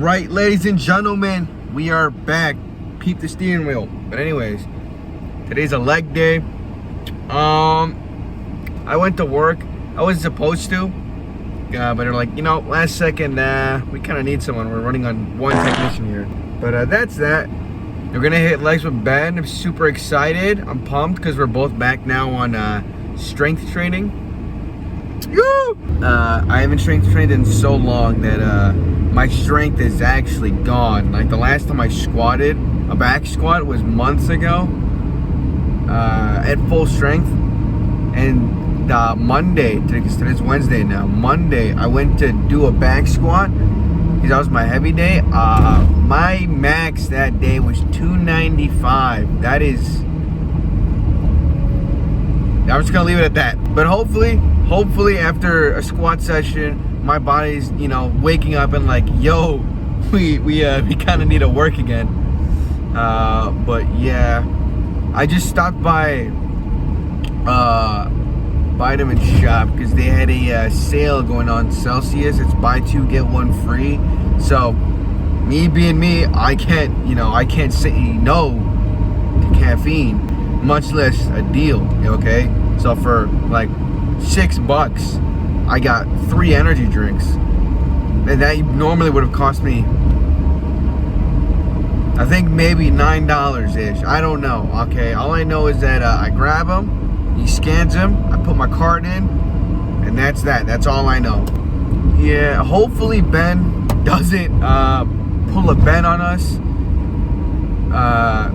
Right, ladies and gentlemen, we are back. Peep the steering wheel. But anyways, today's a leg day. I went to work. I wasn't supposed to, but they're like, you know, last second, we kind of need someone. We're running on one technician here. But that's that. We're gonna hit legs with Ben. I'm super excited. I'm pumped because we're both back now on strength training. I haven't strength trained in so long that my strength is actually gone. Like the last time I squatted, a back squat was months ago at full strength. And Monday, because today's Wednesday now, Monday I went to do a back squat because that was my heavy day. My max that day was 295. That is, I'm just gonna leave it at that. But hopefully after a squat session, my body's, you know, waking up and like, yo, we kind of need to work again. But yeah, I just stopped by Vitamin Shop because they had a sale going on Celsius. It's buy two get one free. So me being me, I can't say no to caffeine, much less a deal. Okay, so for like $6, I got 3 energy drinks, and that normally would have cost me, I think, maybe $9-ish. I don't know. Okay, all I know is that I grab them, he scans them, I put my card in, and that's that. That's all I know. Yeah, hopefully Ben doesn't pull a Ben on us,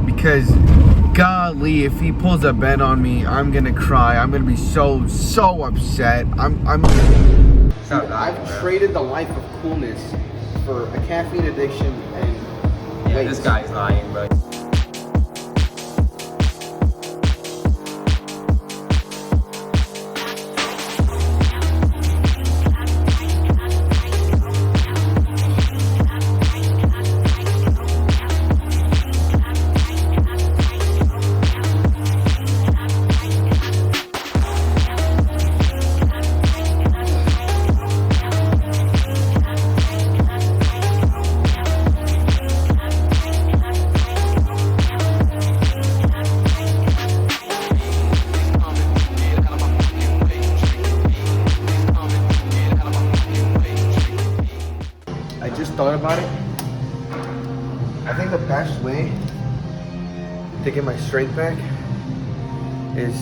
because golly, if he pulls a Ben on me, I'm gonna cry. I'm gonna be so upset. I've traded the life of coolness for a caffeine addiction and yeah, this guy's lying, bro. Thought about it. I think the best way to get my strength back is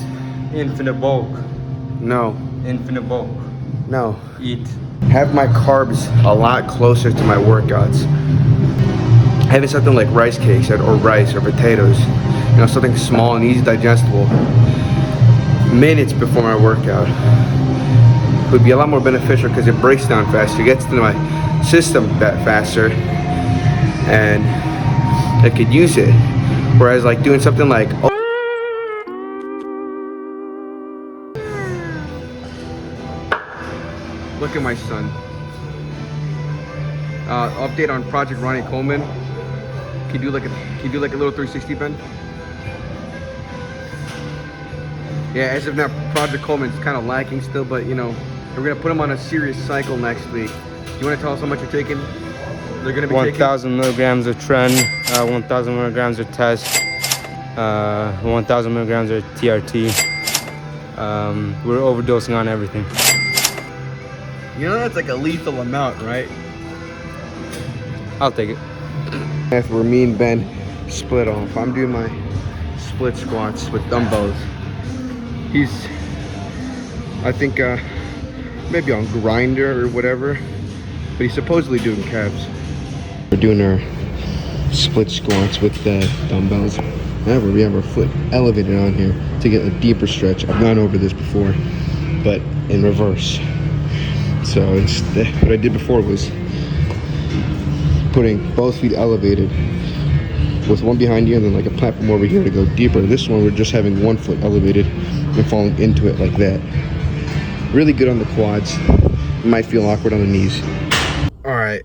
Infinite bulk. no. Eat. Have my carbs a lot closer to my workouts. Having something like rice cakes or rice or potatoes, you know, something small and easy digestible minutes before my workout would be a lot more beneficial because it breaks down faster, it gets to my system faster, and I could use it. Whereas like doing something like, look at my son. Update on Project Ronnie Coleman. Can you do like a little 360 bend? Yeah, as of now, Project Coleman's kind of lacking still, but you know, we're gonna put him on a serious cycle next week. You want to tell us how much you're taking? They're going to be 1,000 milligrams of Tren, 1,000 milligrams of Test, 1,000 milligrams of TRT. We're overdosing on everything. You know that's like a lethal amount, right? I'll take it. That's where me and Ben split off. I'm doing my split squats with dumbbells. He's, I think, maybe on grinder or whatever. But he's supposedly doing calves. We're doing our split squats with dumbbells. However, we have our foot elevated on here to get a deeper stretch. I've gone over this before, but in reverse. So what I did before was putting both feet elevated with one behind you and then like a platform over here to go deeper. This one, we're just having one foot elevated and falling into it like that. Really good on the quads. Might feel awkward on the knees. All right,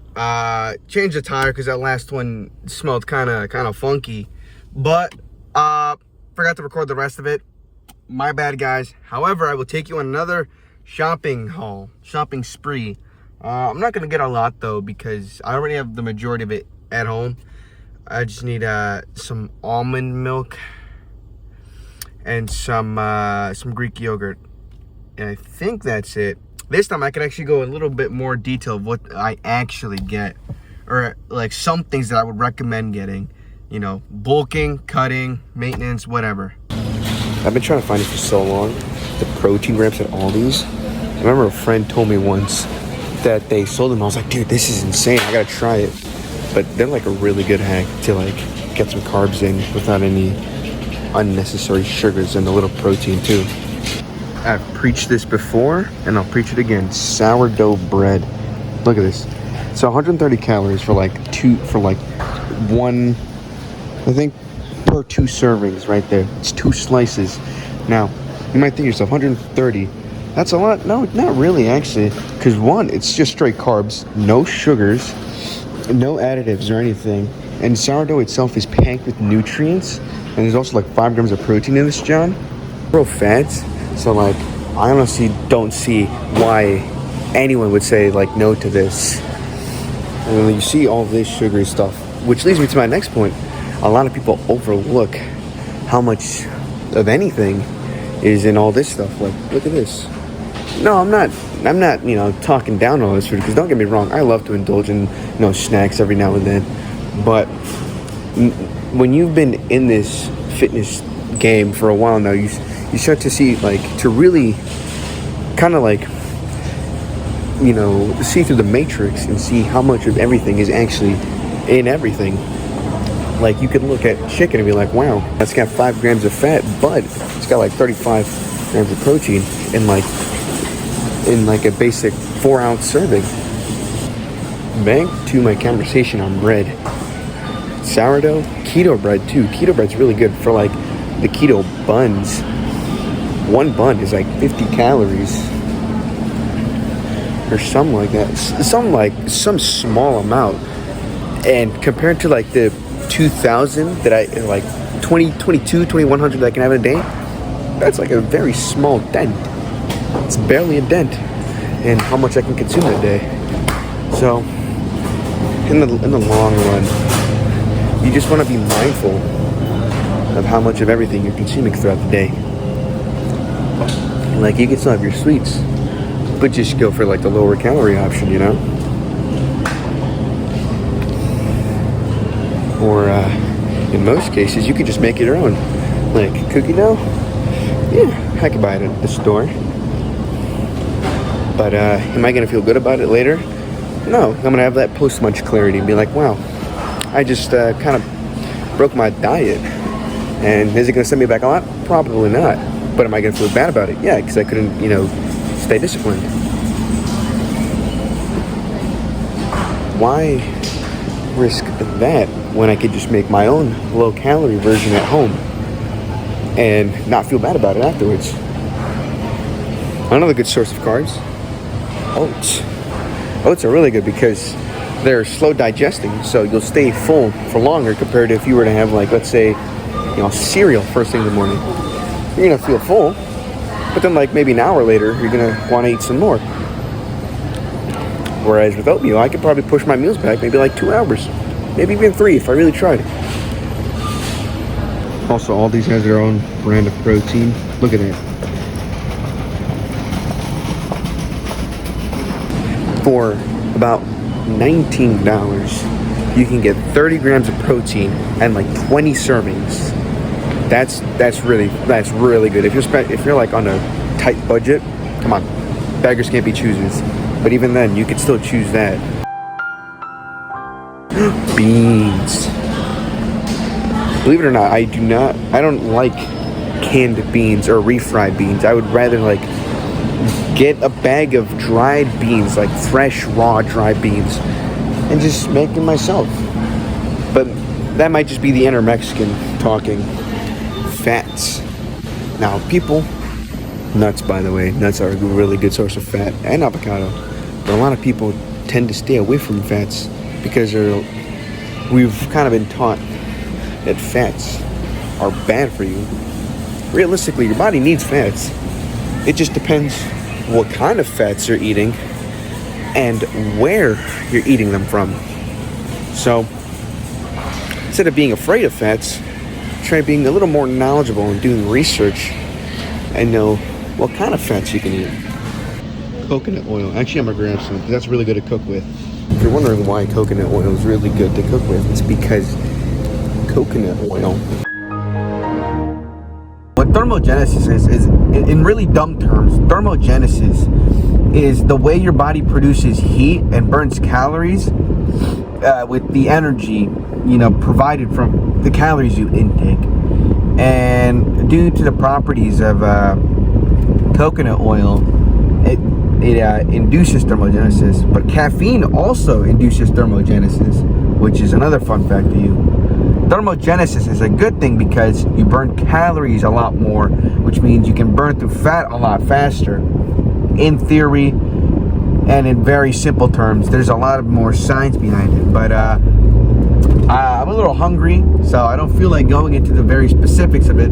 change the tire because that last one smelled kind of funky, but forgot to record the rest of it. My bad, guys. However, I will take you on another shopping spree I'm not gonna get a lot though because I already have the majority of it at home. I just need some almond milk and some Greek yogurt, and I think that's it. This time I can actually go a little bit more detail of what I actually get, or like some things that I would recommend getting. You know, bulking, cutting, maintenance, whatever. I've been trying to find it for so long. The protein grams at Aldi's. I remember a friend told me once that they sold them. I was like, dude, this is insane. I gotta try it. But they're like a really good hack to like get some carbs in without any unnecessary sugars and a little protein too. I've preached this before and I'll preach it again. Sourdough bread. Look at this. It's 130 calories for like one, I think, per 2 servings right there. It's 2 slices. Now, you might think to yourself, 130, that's a lot. No, not really actually, because one, it's just straight carbs, no sugars, no additives or anything, and sourdough itself is packed with nutrients, and there's also like 5 grams of protein in this, John. Pro fats, so like, I honestly don't see why anyone would say like no to this. And when you see all this sugary stuff, which leads me to my next point, a lot of people overlook how much of anything is in all this stuff. Like, look at this. No, I'm not, you know, talking down on all this food, because don't get me wrong, I love to indulge in, you know, snacks every now and then. But when you've been in this fitness game for a while now, you start to see, like, to really kind of like, you know, see through the matrix and see how much of everything is actually in everything. Like, you could look at chicken and be like, wow, that's got 5 grams of fat, but it's got like 35 grams of protein in like a basic 4-ounce serving. Back to my conversation on bread. Sourdough, keto bread too. Keto bread's really good for like the keto buns. One bun is like 50 calories or something like that. Some small amount. And compared to like the 2,000 that I like 2100 that I can have in a day, that's like a very small dent. It's barely a dent in how much I can consume in a day. So in the long run, you just want to be mindful of how much of everything you're consuming throughout the day. Like, you can still have your sweets, but just go for like the lower calorie option, you know? Or in most cases, you could just make it your own. Like cookie dough, yeah, I could buy it at the store. But am I gonna feel good about it later? No, I'm gonna have that post-munch clarity and be like, wow, I just kind of broke my diet. And is it gonna send me back a lot? Probably not. But am I gonna feel bad about it? Yeah, because I couldn't, you know, stay disciplined. Why risk that when I could just make my own low-calorie version at home and not feel bad about it afterwards? Another good source of carbs, oats. Oats are really good because they're slow digesting, so you'll stay full for longer compared to if you were to have, like, let's say, you know, cereal first thing in the morning. You're gonna feel full, but then like maybe an hour later, you're gonna want to eat some more. Whereas with oatmeal, I could probably push my meals back maybe like 2 hours, maybe even 3 if I really tried. Also, all these has their own brand of protein. Look at that. For about $19, you can get 30 grams of protein and like 20 servings. That's really good. If you're like on a tight budget, come on, beggars can't be choosers. But even then, you could still choose that. Beans. Believe it or not, I don't like canned beans or refried beans. I would rather like get a bag of dried beans, like fresh, raw, dried beans, and just make them myself. But that might just be the inner Mexican talking. Fats. Now, people, nuts, by the way, nuts are a really good source of fat, and avocado. But a lot of people tend to stay away from fats because we've kind of been taught that fats are bad for you. Realistically, your body needs fats. It just depends what kind of fats you're eating and where you're eating them from. So instead of being afraid of fats, try being a little more knowledgeable and doing research and know what kind of fats you can eat. Coconut oil. Actually, I'm gonna grab some because that's really good to cook with. If you're wondering why coconut oil is really good to cook with, it's because coconut oil. What thermogenesis is in really dumb terms, thermogenesis is the way your body produces heat and burns calories with the energy, provided from the calories you intake. And due to the properties of coconut oil, it induces thermogenesis. But caffeine also induces thermogenesis, which is another fun fact to you. Thermogenesis is a good thing because you burn calories a lot more, which means you can burn through fat a lot faster. In theory, and in very simple terms, there's a lot of more science behind it. But I'm a little hungry, so I don't feel like going into the very specifics of it.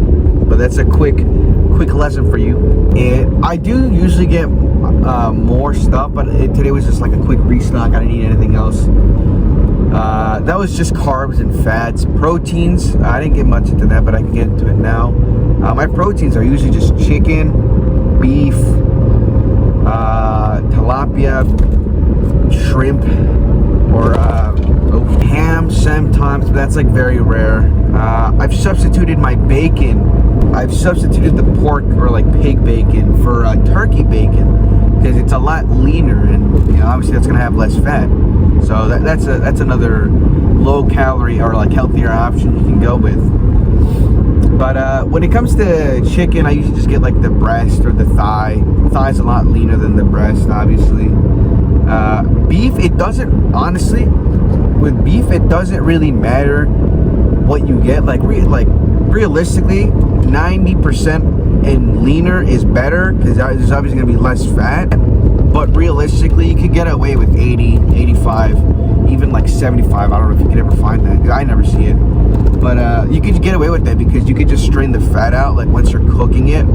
But that's a quick lesson for you. I do usually get more stuff, but today was just like a quick restock. I didn't eat anything else. That was just carbs and fats. Proteins, I didn't get much into that, but I can get into it now. My proteins are usually just chicken, beef, tilapia, shrimp, or ham sometimes, but that's like very rare. I've substituted my bacon. I've substituted the pork or like pig bacon for turkey bacon because it's a lot leaner, and obviously that's gonna have less fat. So that's another low calorie or like healthier option you can go with. But when it comes to chicken, I usually just get like the breast or the thigh. Thigh's a lot leaner than the breast, obviously. Beef, it doesn't, honestly, with beef, it doesn't really matter what you get. Like realistically, 90% and leaner is better because there's obviously going to be less fat. But realistically, you could get away with 80, 85, even like 75. I don't know if you could ever find that because I never see it. But you could get away with that because you could just strain the fat out like once you're cooking it.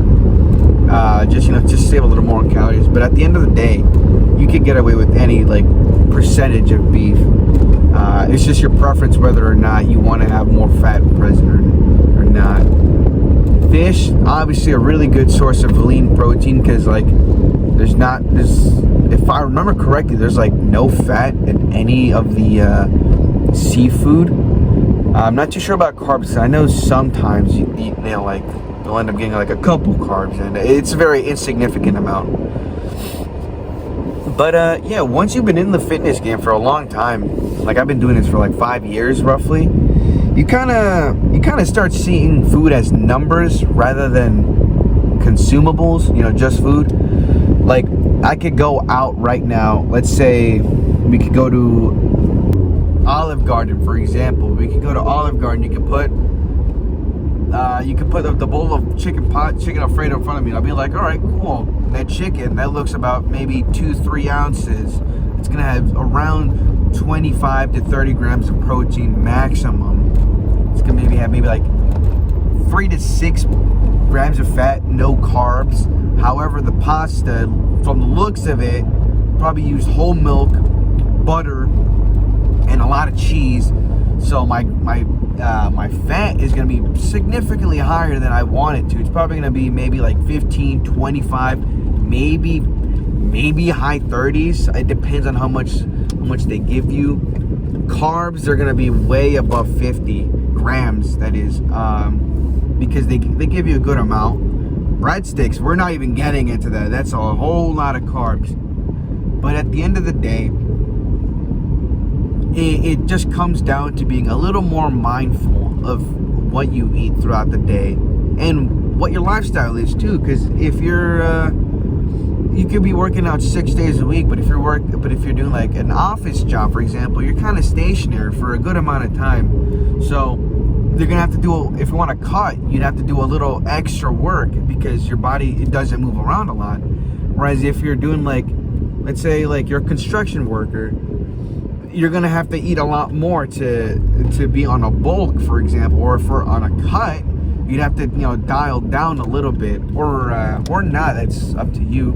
Just save a little more on calories. But at the end of the day, you could get away with any like percentage of beef. It's just your preference whether or not you want to have more fat present or not. Fish, obviously a really good source of lean protein because like if I remember correctly, there's like no fat in any of the seafood. I'm not too sure about carbs. I know sometimes you'll end up getting like a couple carbs, and it's a very insignificant amount. But yeah, once you've been in the fitness game for a long time, like I've been doing this for like 5 years roughly, you kind of start seeing food as numbers rather than consumables. Just food. Like I could go out right now. Let's say we could go to Olive Garden, for example. We could go to Olive Garden. You could put the bowl of chicken Alfredo in front of me. And I'll be like, all right, cool. That chicken, that looks about maybe 2-3 ounces. It's gonna have around 25 to 30 grams of protein maximum. It's gonna have like 3 to 6 grams of fat, no carbs. However, the pasta, from the looks of it, probably used whole milk, butter, and a lot of cheese. So my fat is going to be significantly higher than I want it to. It's probably going to be maybe like 15, 25, maybe high 30s. It depends on how much they give you. Carbs, they're going to be way above 50 grams, that is, because they give you a good amount. Breadsticks, we're not even getting into that. That's a whole lot of carbs. But at the end of the day, it just comes down to being a little more mindful of what you eat throughout the day and what your lifestyle is too. Because if you could be working out 6 days a week, but if you're doing like an office job, for example, you're kind of stationary for a good amount of time. So you're gonna have to do, if you want to cut, you'd have to do a little extra work because your body, it doesn't move around a lot. Whereas if you're doing like, let's say like you're a construction worker, you're gonna have to eat a lot more to be on a bulk, for example, or for on a cut, you'd have to dial down a little bit, or not. That's up to you.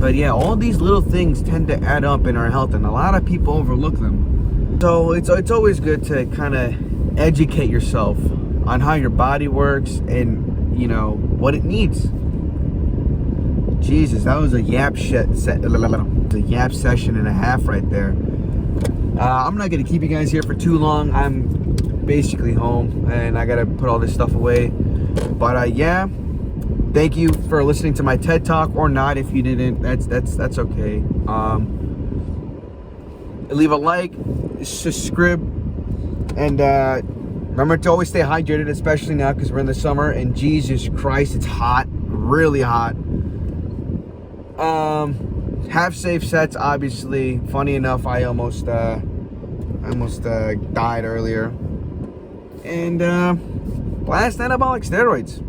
But yeah, all these little things tend to add up in our health, and a lot of people overlook them. So it's always good to kind of educate yourself on how your body works and, you know, what it needs. Jesus, that was a yap session and a half right there. I'm not gonna keep you guys here for too long. I'm basically home and I gotta put all this stuff away. But yeah, thank you for listening to my TED Talk, or not. If you didn't, that's okay. Leave a like, subscribe, and remember to always stay hydrated, especially now because we're in the summer. And Jesus Christ, it's hot, really hot. Have safe sets, obviously. Funny enough, I almost died earlier. And blast anabolic steroids.